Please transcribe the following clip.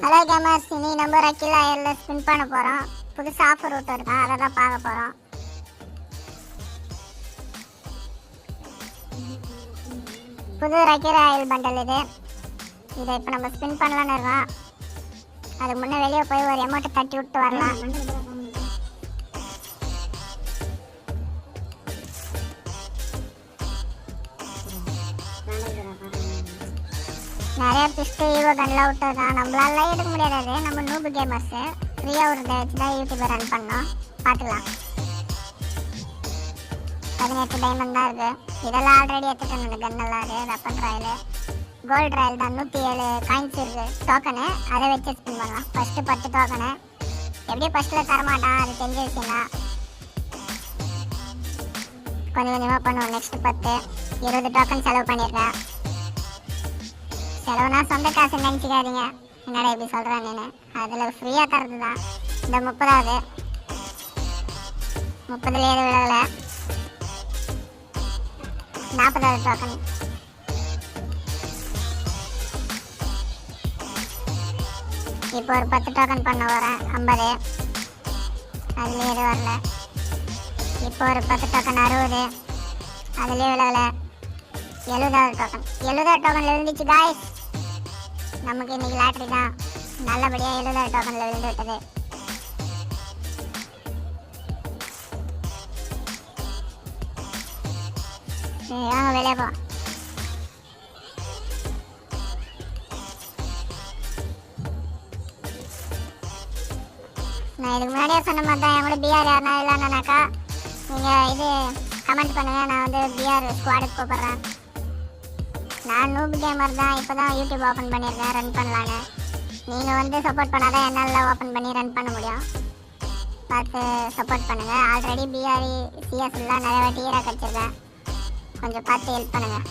Hello gamers, இனி நம்ம ரக்கில் ஆயில்ல spin பண்ண போகிறோம். புதுசாக ஆஃபர் ரூட் இருக்கா, அதை தான் பார்க்க போகிறோம். புது ரக்கில் ஆயில் பண்டல் இது. இதை இப்போ நம்ம ஸ்பின் பண்ணலான்னு இருக்கோம். அதுக்கு முன்னே வெளியே போய் ஒரு அமௌண்ட்டை தட்டி விட்டு வரலாம். நிறைய பிஸ்ட்டு ஈவோ கண்ணில் விட்டுருக்கான். நம்மளால எடுக்க முடியாது, நம்ம நூபு கேமர்ஸு ஃப்ரீயாக விடுறத வச்சு தான் யூடியூப்பை ரன் பண்ணோம். பார்த்துக்கலாம். 18 டைமண்ட் தான் இருக்குது. இதெல்லாம் ஆல்ரெடி எடுத்துட்டு கன்னெல்லாம் இருக்குது. வெப்பன் ராயலு கோல்டு ராயல் தான். 107 காயின்ஸ் இருக்குது. டோக்கனு அதை வச்சு ஸ்பின் பண்ணலாம். ஃபஸ்ட்டு 10 டோக்கனு எப்படியும் ஃபஸ்ட்டில் தரமாட்டான், அது தெரிஞ்ச விஷயம் தான். கொஞ்சம் கொஞ்சமாக பண்ணுவோம். நெக்ஸ்ட் 10 20 டோக்கன் செலவு பண்ணியிருக்கேன். செலவுனா சொந்த காசு நினச்சிக்காதீங்க. என்னடா இப்படி சொல்கிறேன் நீನು. அதில் ஃப்ரீயாக தரது தான். இந்த 30வது 30ல ஏது விடலை. 40வது டோக்கன். இப்போ ஒரு 10 டோக்கன் பண்ண வரேன். 50 அதுலேயே எது வரல. இப்போ ஒரு 10 டோக்கன் 60 அதுலேயே விடலை. 70வது டோக்கன். 70வது டோக்கனில் விழுந்துச்சு காய்ஸ். நமக்கு இன்னைக்கு லாட்ரி தான். நல்லபடியாக 70வது டோக்கனில் விழுந்து விட்டது. வாங்க வெளியே போ. நான் இதுக்கு முன்னாடியே சொன்ன மாதிரி தான். என் கூட பிஆர் யாருனா இல்லைன்னாக்கா நீங்கள் இது கமெண்ட் பண்ணுங்கள். நான் வந்து பிஆர் ஸ்குவாடுக்கு கூப்பிட்றேன். நான் நூபு கேமர் தான். இப்போ தான் யூடியூப் ஓப்பன் பண்ணியிருக்கேன் ரன் பண்ணலான்னு. நீங்கள் வந்து சப்போர்ட் பண்ணாதான் என்னால் ஓப்பன் பண்ணி ரன் பண்ண முடியும். பார்த்து சப்போர்ட் பண்ணுங்கள். ஆல்ரெடி பிஆர்இ சிஎஸ்லாம் நிறைய வாட்டி ஈராக கிடச்சிருக்கேன். கொஞ்சம் பார்த்து ஹெல்ப் பண்ணுங்கள்.